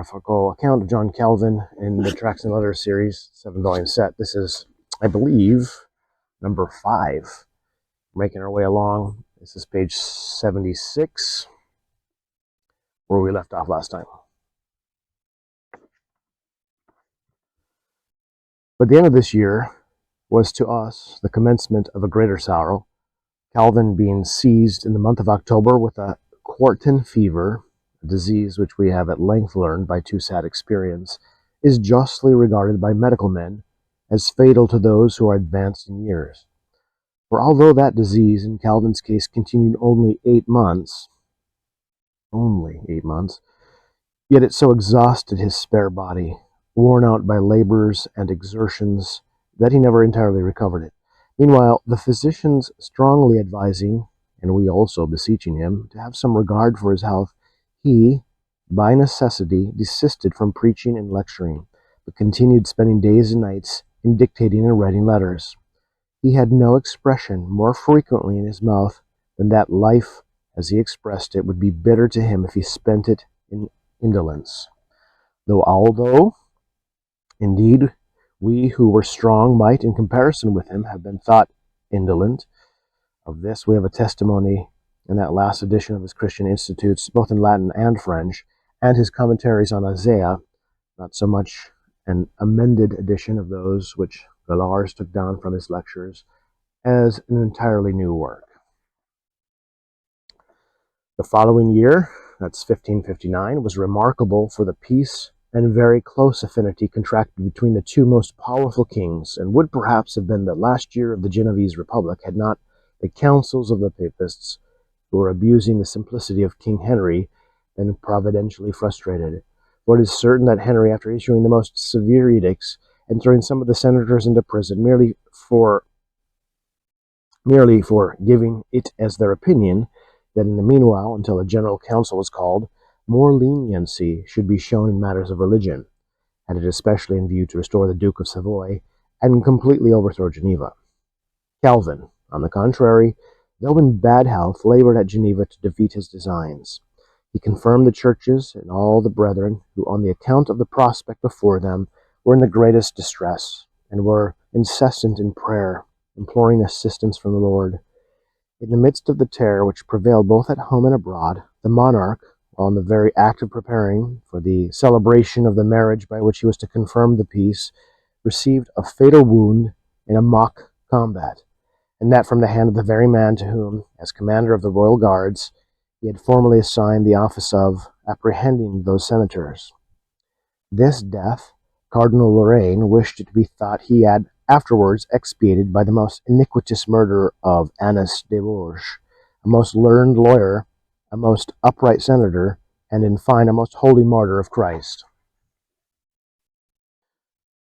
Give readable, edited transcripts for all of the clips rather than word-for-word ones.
biographical account of John Calvin in the Tracts and Letters series, 7-volume set. This is, I believe, number 5. Making our way along. This is page 76, where we left off last time. But the end of this year was to us the commencement of a greater sorrow, Calvin being seized in the month of October with a quartan fever, a disease which we have at length learned by too sad experience, is justly regarded by medical men as fatal to those who are advanced in years. For although that disease in Calvin's case continued only 8 months, yet it so exhausted his spare body, worn out by labors and exertions, that he never entirely recovered it. Meanwhile, the physicians strongly advising, and we also beseeching him, to have some regard for his health, he, by necessity, desisted from preaching and lecturing, but continued spending days and nights in dictating and writing letters. He had no expression more frequently in his mouth than that life, as he expressed it, would be bitter to him if he spent it in indolence. Although, indeed, we who were strong might, in comparison with him, have been thought indolent. Of this we have a testimony in that last edition of his Christian Institutes, both in Latin and French, and his commentaries on Isaiah, not so much an amended edition of those which Villars took down from his lectures, as an entirely new work. The following year, that's 1559, was remarkable for the peace and very close affinity contracted between the two most powerful kings, and would perhaps have been the last year of the Genoese Republic had not the counsels of the papists, who were abusing the simplicity of King Henry, been providentially frustrated. For it is certain that Henry, after issuing the most severe edicts and throwing some of the senators into prison merely for giving it as their opinion, that in the meanwhile, until a general council was called, more leniency should be shown in matters of religion, had it especially in view to restore the Duke of Savoy and completely overthrow Geneva. Calvin, on the contrary, though in bad health, labored at Geneva to defeat his designs. He confirmed the churches and all the brethren who, on the account of the prospect before them, were in the greatest distress, and were incessant in prayer, imploring assistance from the Lord. In the midst of the terror which prevailed both at home and abroad, the monarch, while in the very act of preparing for the celebration of the marriage by which he was to confirm the peace, received a fatal wound in a mock combat, and that from the hand of the very man to whom, as commander of the royal guards, he had formerly assigned the office of apprehending those senators. This death, Cardinal Lorraine wished it to be thought he had afterwards expiated by the most iniquitous murder of Annas de Bourges, a most learned lawyer, a most upright senator, and in fine a most holy martyr of Christ.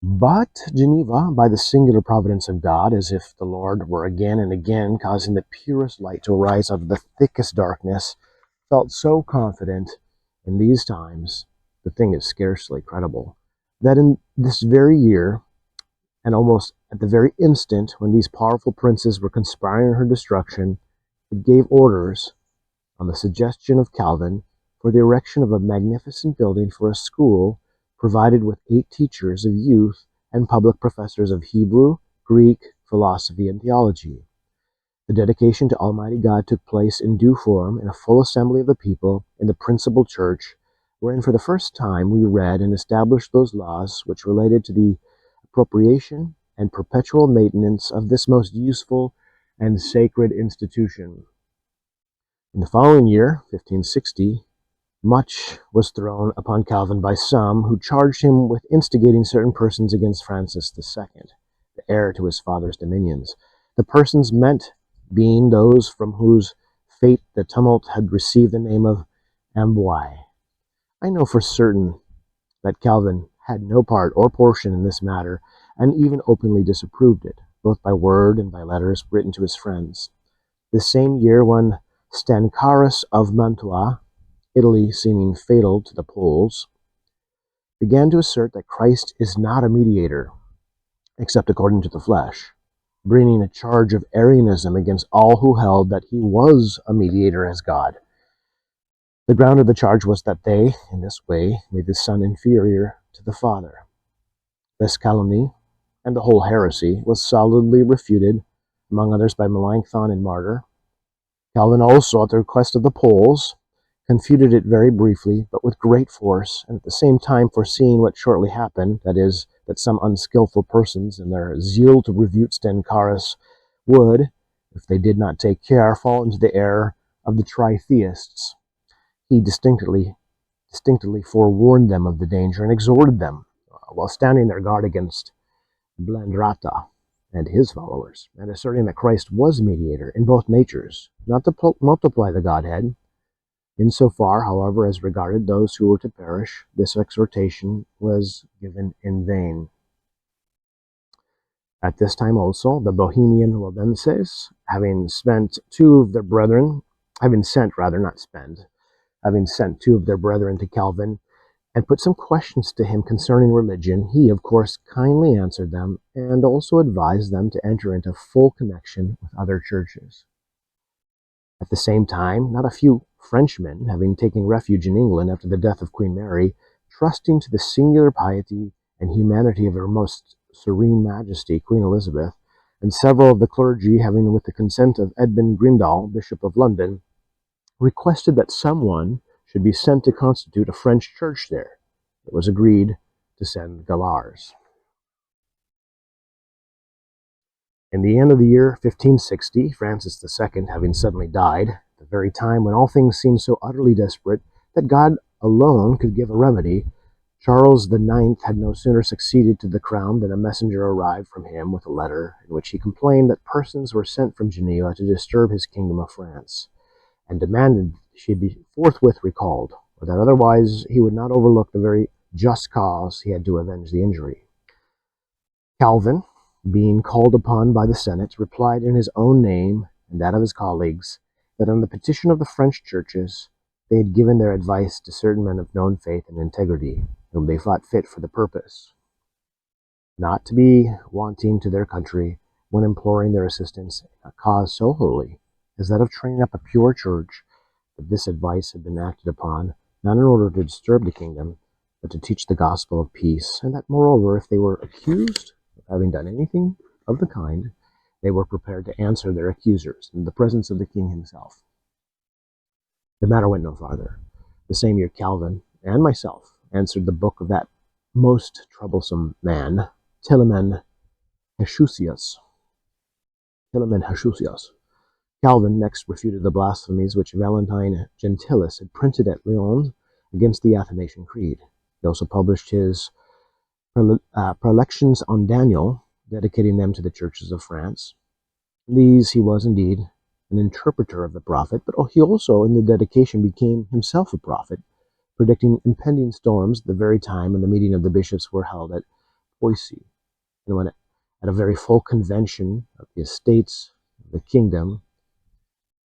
But Geneva, by the singular providence of God, as if the Lord were again and again causing the purest light to arise out of the thickest darkness, felt so confident in these times, the thing is scarcely credible, that in this very year, and almost at the very instant when these powerful princes were conspiring on her destruction, it gave orders, on the suggestion of Calvin, for the erection of a magnificent building for a school provided with 8 teachers of youth and public professors of Hebrew, Greek, philosophy, and theology. The dedication to Almighty God took place in due form in a full assembly of the people in the principal church, wherein for the first time we read and established those laws which related to the appropriation and perpetual maintenance of this most useful and sacred institution. In the following year, 1560, much was thrown upon Calvin by some who charged him with instigating certain persons against Francis II, the heir to his father's dominions, the persons meant being those from whose fate the tumult had received the name of Amboise. I know for certain that Calvin had no part or portion in this matter, and even openly disapproved it, both by word and by letters written to his friends. This same year, one Stancarus of Mantua, Italy seeming fatal to the Poles, began to assert that Christ is not a mediator, except according to the flesh, bringing a charge of Arianism against all who held that he was a mediator as God. The ground of the charge was that they, in this way, made the Son inferior to the Father. This calumny, and the whole heresy, was solidly refuted, among others by Melanchthon and Martyr. Calvin also, at the request of the Poles, confuted it very briefly, but with great force, and at the same time foreseeing what shortly happened, that is, that some unskilful persons, in their zeal to refute Stencharis, would, if they did not take care, fall into the error of the tritheists. He distinctly forewarned them of the danger and exhorted them, while standing their guard against Blandrata and his followers, and asserting that Christ was mediator in both natures, not to multiply the Godhead. Insofar, however, as regarded those who were to perish, this exhortation was given in vain. At this time also, the Bohemian Waldenses, having sent two of their brethren to Calvin, and put some questions to him concerning religion, he, of course, kindly answered them, and also advised them to enter into full connection with other churches. At the same time, not a few Frenchmen, having taken refuge in England after the death of Queen Mary, trusting to the singular piety and humanity of Her Most Serene Majesty, Queen Elizabeth, and several of the clergy, having, with the consent of Edmund Grindal, Bishop of London, requested that someone should be sent to constitute a French church there. It was agreed to send Galars. In the end of the year 1560, Francis II having suddenly died, at the very time when all things seemed so utterly desperate that God alone could give a remedy, Charles IX had no sooner succeeded to the crown than a messenger arrived from him with a letter in which he complained that persons were sent from Geneva to disturb his kingdom of France, and demanded she be forthwith recalled, or that otherwise he would not overlook the very just cause he had to avenge the injury. Calvin, being called upon by the Senate, replied in his own name and that of his colleagues that on the petition of the French churches they had given their advice to certain men of known faith and integrity, whom they thought fit for the purpose, not to be wanting to their country when imploring their assistance in a cause so holy as that of training up a pure church, that this advice had been acted upon, not in order to disturb the kingdom, but to teach the gospel of peace, and that, moreover, if they were accused of having done anything of the kind, they were prepared to answer their accusers in the presence of the king himself. The matter went no farther. The same year Calvin and myself answered the book of that most troublesome man, Tilleman Heshusius. Calvin next refuted the blasphemies which Valentine Gentilis had printed at Lyons against the Athanasian Creed. He also published his Prelections on Daniel, dedicating them to the churches of France. These he was indeed an interpreter of the prophet, but he also in the dedication became himself a prophet, predicting impending storms at the very time when the meeting of the bishops were held at Poissy, and when at a very full convention of the estates of the kingdom,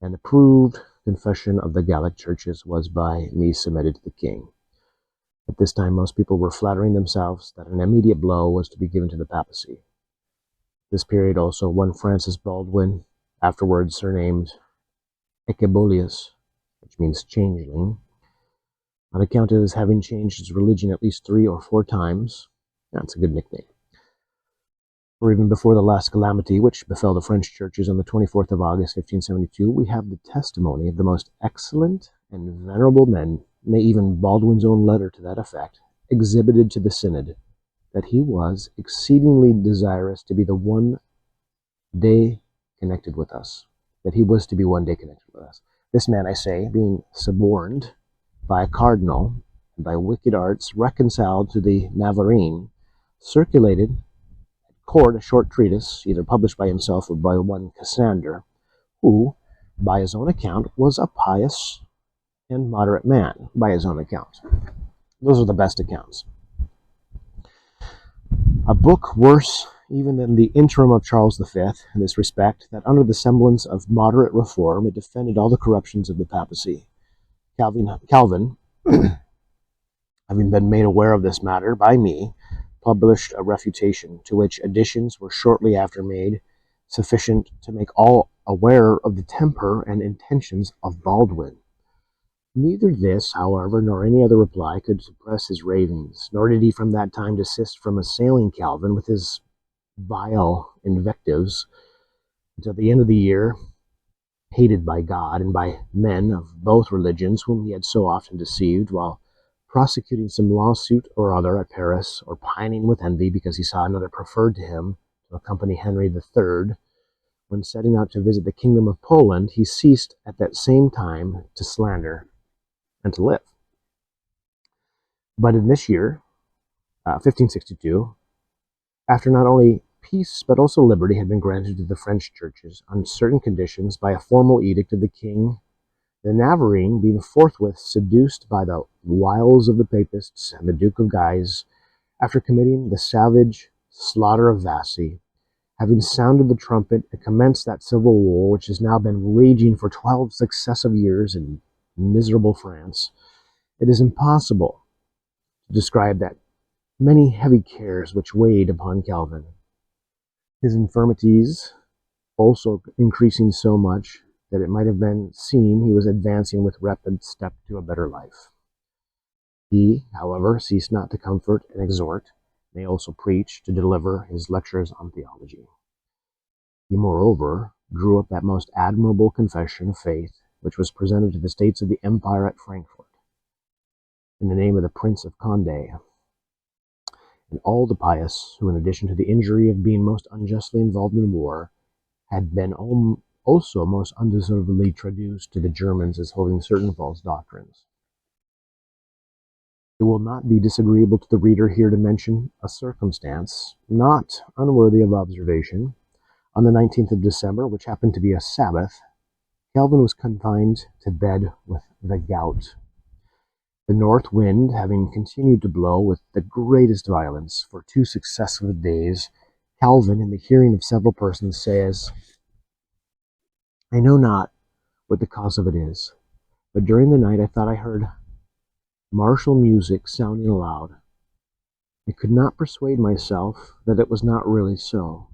an approved confession of the Gallic churches was by me submitted to the king. At this time, most people were flattering themselves that an immediate blow was to be given to the papacy. This period also, one Francis Baldwin, afterwards surnamed Ecebolius, which means changeling, on account of his having changed his religion at least 3 or 4 times. That's a good nickname. For even before the last calamity, which befell the French churches on the 24th of August, 1572, we have the testimony of the most excellent and venerable men, nay, even Baldwin's own letter to that effect, exhibited to the synod, that he was exceedingly desirous to be the one day connected with us. This man, I say, being suborned by a cardinal and by wicked arts reconciled to the Navarrene, circulated at court a short treatise, either published by himself or by one Cassander, who, by his own account, was a pious and moderate man, by his own account. Those are the best accounts. A book worse even than the Interim of Charles V, in this respect, that under the semblance of moderate reform it defended all the corruptions of the papacy. Calvin, having been made aware of this matter by me, published a refutation, to which additions were shortly after made, sufficient to make all aware of the temper and intentions of Baldwin. Neither this, however, nor any other reply could suppress his ravings, nor did he from that time desist from assailing Calvin with his vile invectives until the end of the year, hated by God and by men of both religions whom he had so often deceived, while prosecuting some lawsuit or other at Paris, or pining with envy because he saw another preferred to him to accompany Henry III. When setting out to visit the kingdom of Poland, he ceased at that same time to slander and to live. But in this year, 1562, after not only peace but also liberty had been granted to the French churches on certain conditions by a formal edict of the king, the Navarrene, being forthwith seduced by the wiles of the papists and the Duke of Guise, after committing the savage slaughter of Vassy, having sounded the trumpet and commenced that civil war which has now been raging for 12 successive years in miserable France, it is impossible to describe that many heavy cares which weighed upon Calvin. His infirmities also increasing so much that it might have been seen he was advancing with rapid step to a better life. He, however, ceased not to comfort and exhort, nay, also preach, to deliver his lectures on theology. He, moreover, drew up that most admirable confession of faith, which was presented to the States of the Empire at Frankfurt, in the name of the Prince of Condé, and all the pious who, in addition to the injury of being most unjustly involved in war, had been also most undeservedly traduced to the Germans as holding certain false doctrines. It will not be disagreeable to the reader here to mention a circumstance not unworthy of observation. On the 19th of December, which happened to be a Sabbath, Calvin was confined to bed with the gout. The north wind having continued to blow with the greatest violence for 2 successive days, Calvin, in the hearing of several persons, says, "I know not what the cause of it is, but during the night I thought I heard martial music sounding aloud. I could not persuade myself that it was not really so.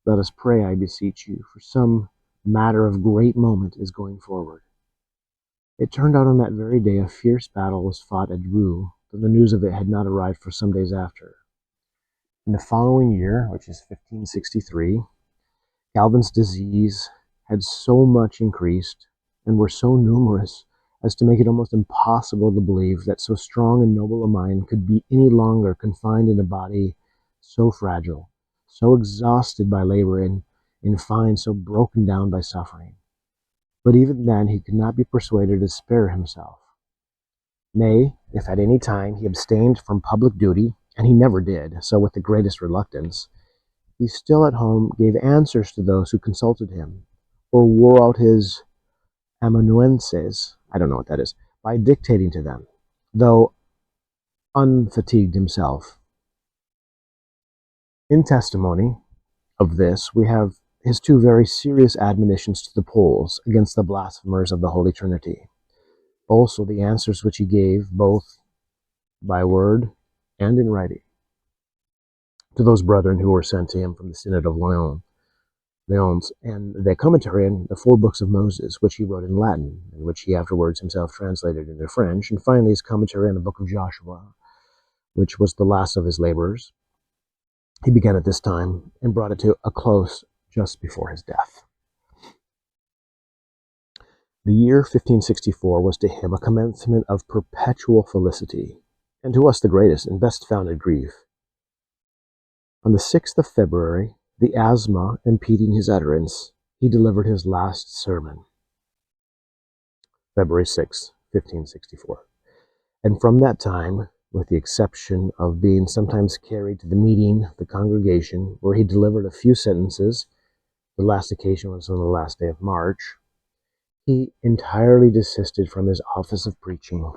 Let us pray, I beseech you, for some matter of great moment is going forward." It turned out on that very day a fierce battle was fought at Dreux, though the news of it had not arrived for some days after. In the following year, which is 1563, Calvin's disease had so much increased and were so numerous as to make it almost impossible to believe that so strong and noble a mind could be any longer confined in a body so fragile, so exhausted by labor, and, in fine, so broken down by suffering. But even then he could not be persuaded to spare himself. Nay, if at any time he abstained from public duty, and he never did, so with the greatest reluctance, he still at home gave answers to those who consulted him, or wore out his amanuenses, I don't know what that is, by dictating to them, though unfatigued himself. In testimony of this, we have his 2 very serious admonitions to the Poles against the blasphemers of the Holy Trinity. Also the answers which he gave, both by word and in writing, to those brethren who were sent to him from the Synod of Lyons, and the commentary on the 4 books of Moses, which he wrote in Latin, and which he afterwards himself translated into French, and finally his commentary on the book of Joshua, which was the last of his labors. He began at this time and brought it to a close just before his death. The year 1564 was to him a commencement of perpetual felicity, and to us the greatest and best founded grief. On the 6th of February, the asthma impeding his utterance, he delivered his last sermon. February 6, 1564. And from that time, with the exception of being sometimes carried to the meeting, the congregation, where he delivered a few sentences, the last occasion was on the last day of March, he entirely desisted from his office of preaching.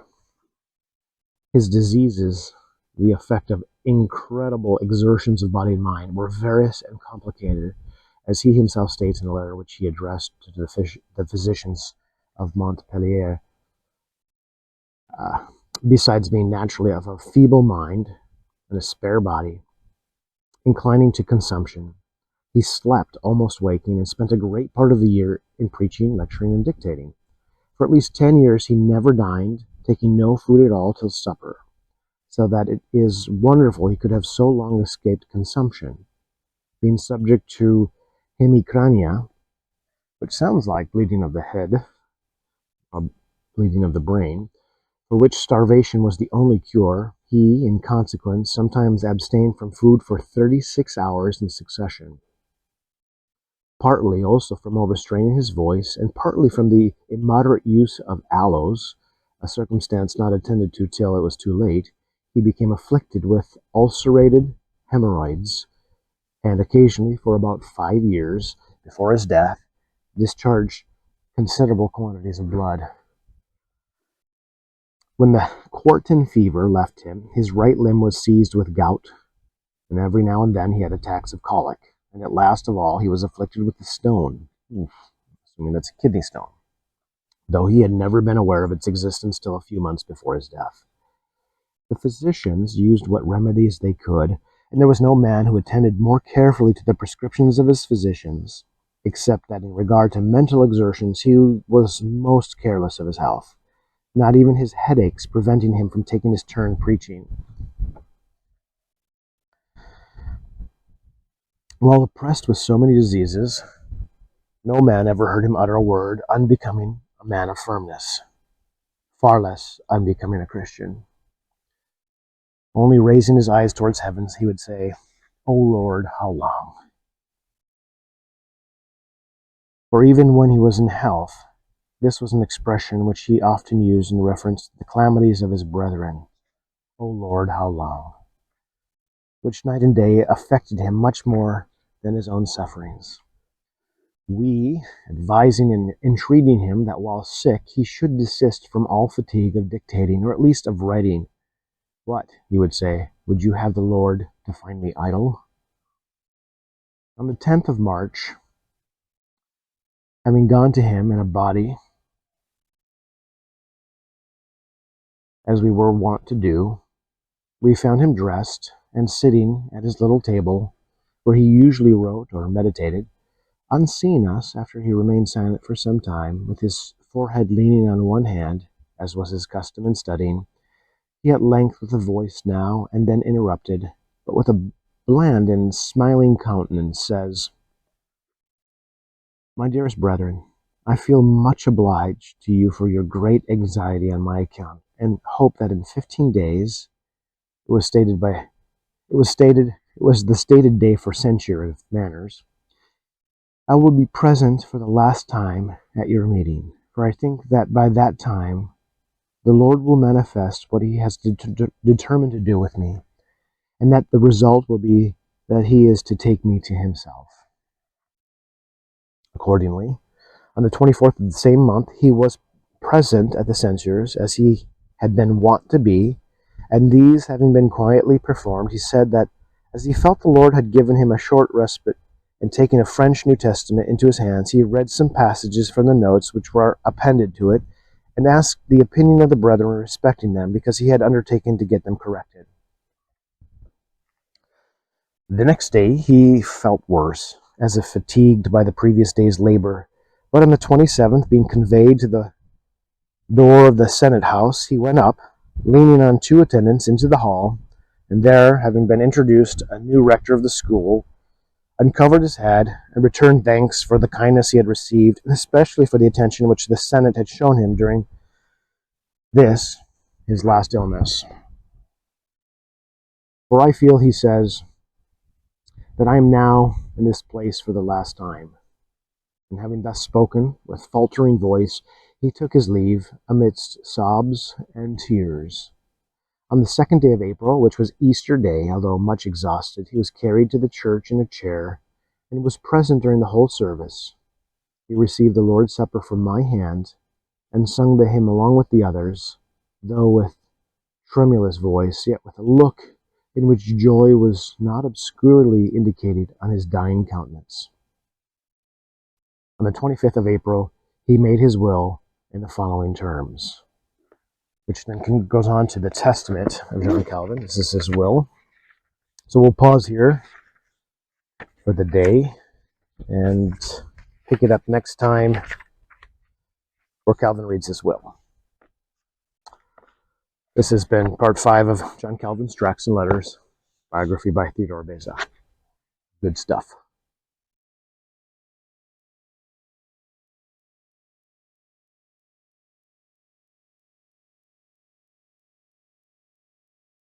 His diseases, the effect of incredible exertions of body and mind, were various and complicated, as he himself states in a letter which he addressed to the physicians of Montpellier. Besides being naturally of a feeble mind and a spare body, inclining to consumption, he slept almost waking and spent a great part of the year in preaching, lecturing, and dictating. For at least 10 years he never dined, taking no food at all till supper, so that it is wonderful he could have so long escaped consumption, being subject to hemicrania, which sounds like bleeding of the head, or bleeding of the brain, for which starvation was the only cure. He, in consequence, sometimes abstained from food for 36 hours in succession, partly also from overstraining his voice, and partly from the immoderate use of aloes, a circumstance not attended to till it was too late. He became afflicted with ulcerated hemorrhoids, and occasionally, for about 5 years before his death, discharged considerable quantities of blood. When the quartan fever left him, his right limb was seized with gout, and every now and then he had attacks of colic, and at last of all he was afflicted with a stone, assuming that's a kidney stone, though he had never been aware of its existence till a few months before his death. The physicians used what remedies they could, and there was no man who attended more carefully to the prescriptions of his physicians, except that in regard to mental exertions he was most careless of his health, not even his headaches preventing him from taking his turn preaching. While oppressed with so many diseases, no man ever heard him utter a word unbecoming a man of firmness, far less unbecoming a Christian. Only raising his eyes towards heavens, he would say, "O Lord, how long?" For even when he was in health, this was an expression which he often used in reference to the calamities of his brethren. "O Lord, how long?" which night and day affected him much more than his own sufferings. We, advising and entreating him that while sick he should desist from all fatigue of dictating, or at least of writing. "What," he would say, "would you have the Lord to find me idle?" On the 10th of March, having gone to him in a body, as we were wont to do, we found him dressed and sitting at his little table, where he usually wrote or meditated, unseen us after he remained silent for some time, with his forehead leaning on one hand, as was his custom in studying. He at length, with a voice now and then interrupted, but with a bland and smiling countenance, says, "My dearest brethren, I feel much obliged to you for your great anxiety on my account, and hope that in 15 days, it was the stated day for censure of manners, I will be present for the last time at your meeting, for I think that by that time the Lord will manifest what he has determined to do with me, and that the result will be that he is to take me to himself." Accordingly, on the 24th of the same month, he was present at the censures, as he had been wont to be, and these having been quietly performed, he said that as he felt the Lord had given him a short respite, and taking a French New Testament into his hands, he read some passages from the notes which were appended to it, and asked the opinion of the brethren respecting them, because he had undertaken to get them corrected. The next day he felt worse, as if fatigued by the previous day's labor, but on the 27th, being conveyed to the door of the Senate House, he went up, leaning on two attendants, into the hall, and there, having been introduced a new rector of the school, uncovered his head, and returned thanks for the kindness he had received, and especially for the attention which the Senate had shown him during this, his last illness. "For I feel," he says, "that I am now in this place for the last time." And having thus spoken, with faltering voice, he took his leave amidst sobs and tears. On the 2nd day of April, which was Easter Day, although much exhausted, he was carried to the church in a chair, and was present during the whole service. He received the Lord's Supper from my hand, and sung the hymn along with the others, though with tremulous voice, yet with a look in which joy was not obscurely indicated on his dying countenance. On the 25th of April, he made his will in the following terms, which then goes on to the testament of John Calvin. This is his will. So we'll pause here for the day and pick it up next time where Calvin reads his will. This has been part 5 of John Calvin's Tracts and Letters, biography by Theodore Beza. Good stuff.